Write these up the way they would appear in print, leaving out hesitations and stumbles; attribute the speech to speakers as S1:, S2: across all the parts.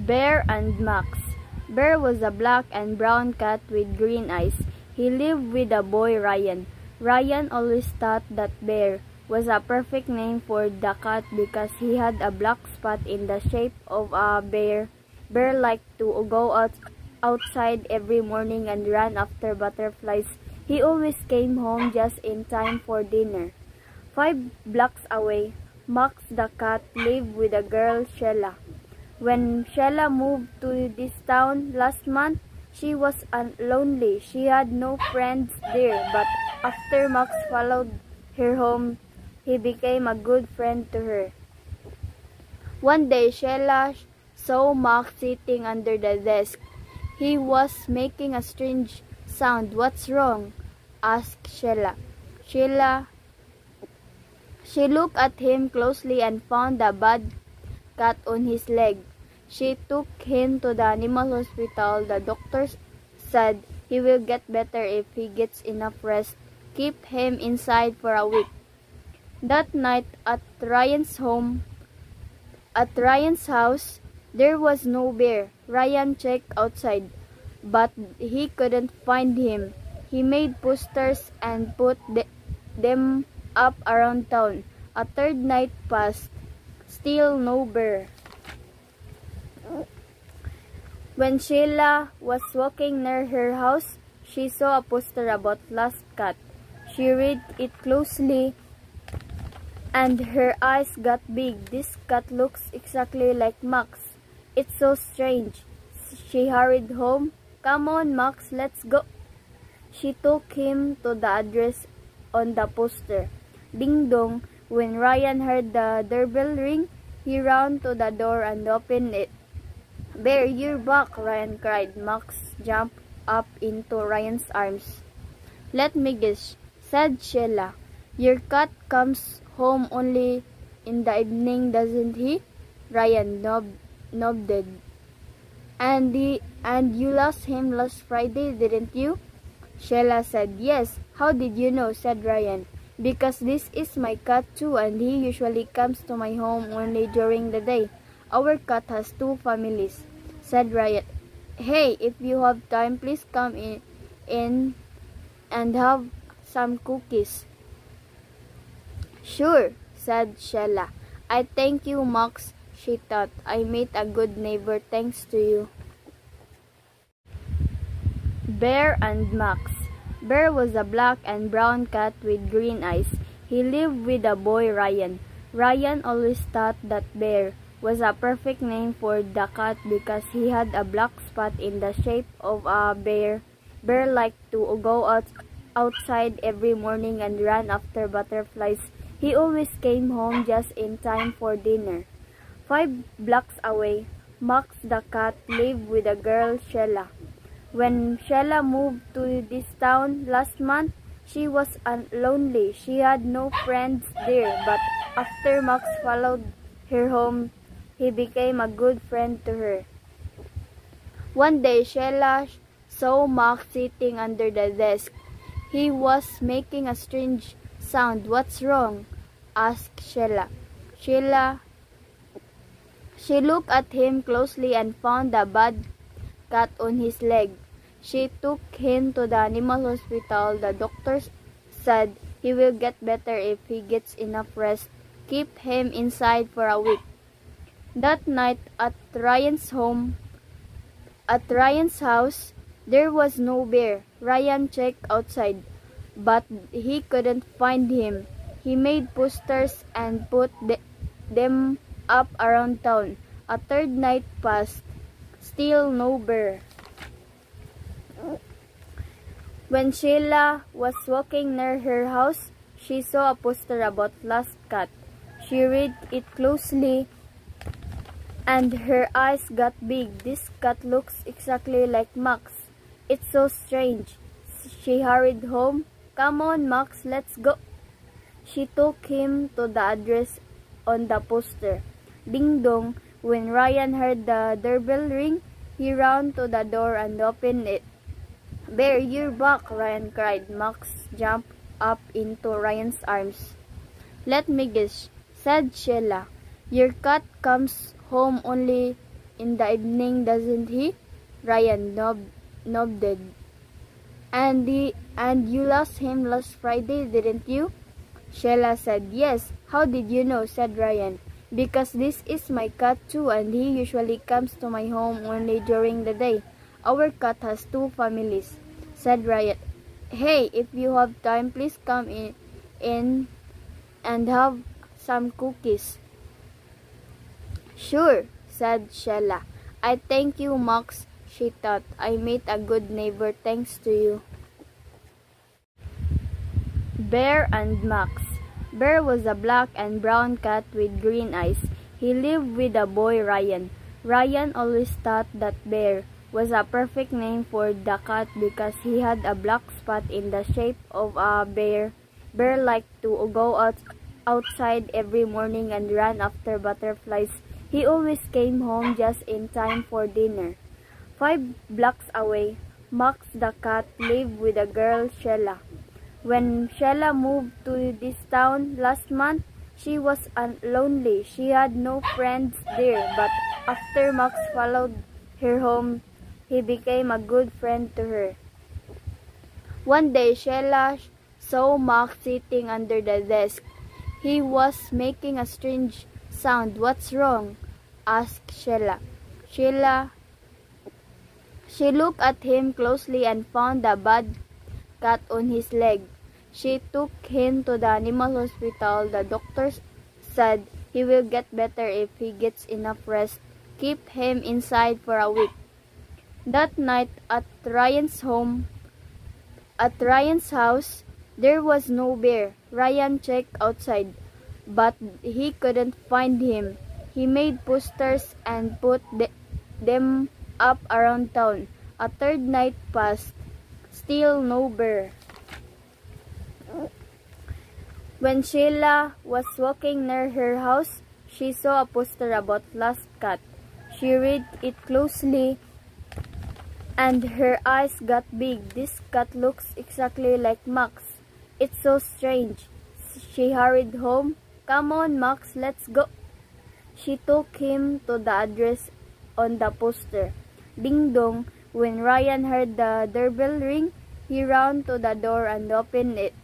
S1: Bear and Max. Bear was a black and brown cat with green eyes. He lived with a boy, Ryan. Ryan always thought that Bear was a perfect name for the cat because he had a black spot in the shape of a bear. Bear liked to go outside every morning and run after butterflies. He always came home just in time for dinner. 5 blocks away, Max the cat lived with a girl, Sheila. When Sheila moved to this town last month, she was lonely. She had no friends there, but after Max followed her home, he became a good friend to her. One day, Sheila saw Max sitting under the desk. He was making a strange sound. "What's wrong?" asked Sheila. She looked at him closely and found a bad cut on his leg. She took him to the animal hospital. The doctors said he will get better if he gets enough rest. Keep him inside for a week. That night at Ryan's house, there was no bear. Ryan checked outside, but he couldn't find him. He made posters and put them up around town. A third night passed. Still no bear. When Sheila was walking near her house, she saw a poster about lost cat. She read it closely and her eyes got big. "This cat looks exactly like Max. It's so strange." She hurried home. "Come on, Max, let's go." She took him to the address on the poster. Ding dong. When Ryan heard the doorbell ring, he ran to the door and opened it. "Bear, you're back," Ryan cried. Max jumped up into Ryan's arms. "Let me guess," said Sheila. "Your cat comes home only in the evening, doesn't he?" Ryan nodded. And you lost him last Friday, didn't you?" Sheila said. "Yes." "How did you know?" said Ryan. "Because this is my cat too, and he usually comes to my home only during the day. Our cat has 2 families," said Ryan. "Hey, if you have time, please come in and have some cookies." "Sure," said Sheila. "I thank you, Max," she thought. "I made a good neighbor thanks to you." Bear and Max. Bear was a black and brown cat with green eyes. He lived with a boy, Ryan. Ryan always thought that Bear was a perfect name for the cat because he had a black spot in the shape of a bear. Bear liked to go outside every morning and run after butterflies. He always came home just in time for dinner. 5 blocks away, Max the cat lived with a girl, Sheila. When Sheila moved to this town last month, she was lonely. She had no friends there, but after Max followed her home, he became a good friend to her. One day, Sheila saw Max sitting under the desk. He was making a strange sound. "What's wrong?" asked Sheila. She looked at him closely and found a bad cut on his leg. She took him to the animal hospital. The doctors said he will get better if he gets enough rest. Keep him inside for a week. That night at Ryan's house, there was no bear. Ryan checked outside, but he couldn't find him. He made posters and put them up around town. A third night passed. Still no bear. When Sheila was walking near her house, she saw a poster about lost cat. She read it closely and her eyes got big. "This cat looks exactly like Max. It's so strange." She hurried home. "Come on, Max, let's go." She took him to the address on the poster. Ding dong. When Ryan heard the doorbell ring, he ran to the door and opened it. "Bear, you're back," Ryan cried. Max jumped up into Ryan's arms. "Let me guess," said Sheila. "Your cat comes home only in the evening, doesn't he? Ryan nodded. And you lost him last Friday, didn't you? Sheila said, "Yes." "How did you know?" said Ryan. "Because this is my cat too, and he usually comes to my home only during the day. Our cat has two families," said Ryan. "Hey, if you have time, please come in and have some cookies." "Sure," said Sheila. "I thank you, Max," she thought. "I made a good neighbor thanks to you." Bear and Max. Bear was a black and brown cat with green eyes. He lived with a boy, Ryan. Ryan always thought that Bear was a perfect name for the cat because he had a black spot in the shape of a bear. Bear liked to go outside every morning and run after butterflies. He always came home just in time for dinner. 5 blocks away, Max the cat lived with a girl, Sheila. When Sheila moved to this town last month, she was lonely. She had no friends there, but after Max followed her home, he became a good friend to her. One day, Sheila saw Max sitting under the desk. He was making a strange sound. "What's wrong?" asked Sheila. She looked at him closely and found a bad cut on his leg. She took him to the animal hospital. The doctors said he will get better if he gets enough rest. Keep him inside for a week. That night at Ryan's house, there was no bear. Ryan checked outside, but he couldn't find him. He made posters and put them up around town. A third night passed. Still no bear. When Sheila was walking near her house, she saw a poster about lost cat. She read it closely and her eyes got big. "This cat looks exactly like Max. It's so strange." She hurried home. "Come on, Max, let's go." She took him to the address on the poster. Ding dong. When Ryan heard the doorbell ring, he ran to the door and opened it.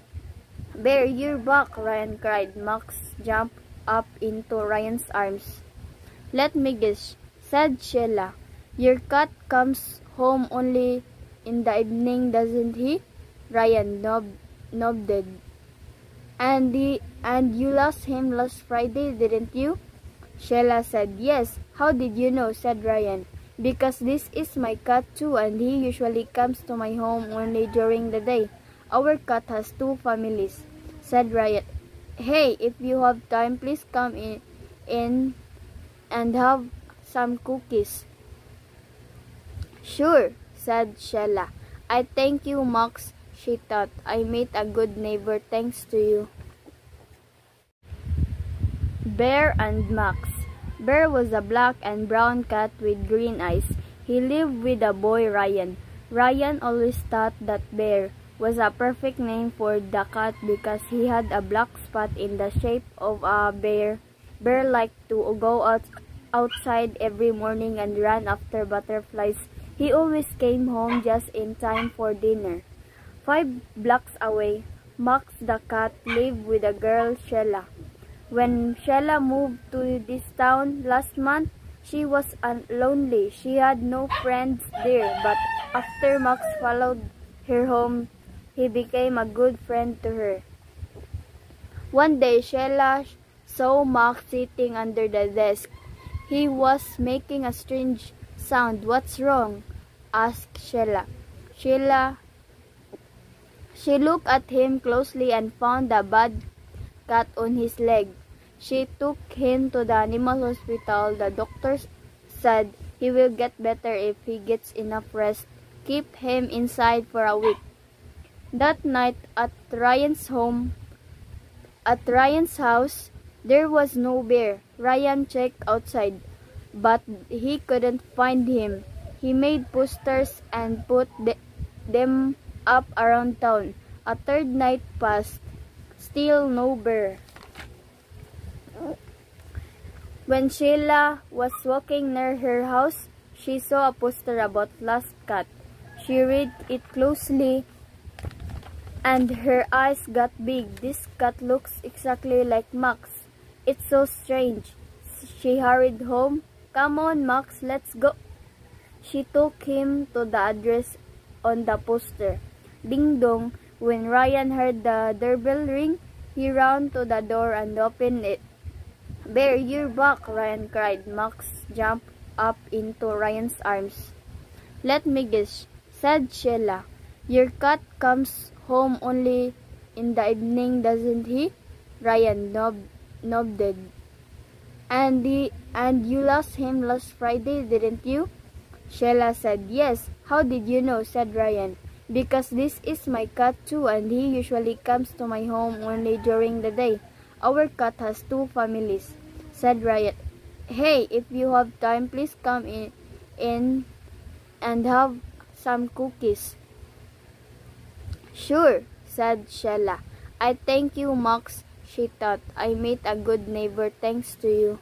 S1: "Bear, you're back," Ryan cried. Max jumped up into Ryan's arms. "Let me guess," said Sheila. "Your cat comes home only in the evening, doesn't he?" Ryan nodded. And you lost him last Friday, didn't you?" Sheila said, "Yes." "How did you know?" said Ryan. "Because this is my cat too, and he usually comes to my home only during the day. Our cat has two families," said Ryan. "Hey, if you have time, please come in and have some cookies." "Sure," said Sheila. "I thank you, Max," she thought. "I made a good neighbor thanks to you." Bear and Max. Bear was a black and brown cat with green eyes. He lived with a boy, Ryan. Ryan always thought that Bear was a perfect name for the cat because he had a black spot in the shape of a bear. Bear liked to go outside every morning and run after butterflies. He always came home just in time for dinner. 5 blocks away, Max the cat lived with a girl, Sheila. When Sheila moved to this town last month, she was lonely. She had no friends there, but after Max followed her home, he became a good friend to her. One day, Sheila saw Max sitting under the desk. He was making a strange sound. "What's wrong?" asked Sheila. She looked at him closely and found a bad cut on his leg. She took him to the animal hospital. The doctors said he will get better if he gets enough rest. Keep him inside for a week. That night at Ryan's house, there was no bear. Ryan checked outside, but he couldn't find him. He made posters and put them up around town. A third night passed. Still no bear. When Sheila was walking near her house, she saw a poster about Lost Cat. She read it closely and her eyes got big. This cat looks exactly like Max. It's so strange. She hurried home. Come on, Max, let's go. She took him to the address on the poster. Ding dong. When Ryan heard the doorbell ring, he ran to the door and opened it. Bear, you're back, Ryan cried. Max jumped up into Ryan's arms. Let me guess, said Sheila. Your cat comes home only in the evening, doesn't he? Ryan nodded. And you lost him last Friday, didn't you? Sheila said, Yes. How did you know? Said Ryan. Because this is my cat too, and he usually comes to my home only during the day. Our cat has 2 families, said Ryan. Hey, if you have time, please come in and have some cookies. Sure, said Sheila. I thank you, Max. She thought, I made a good neighbor thanks to you.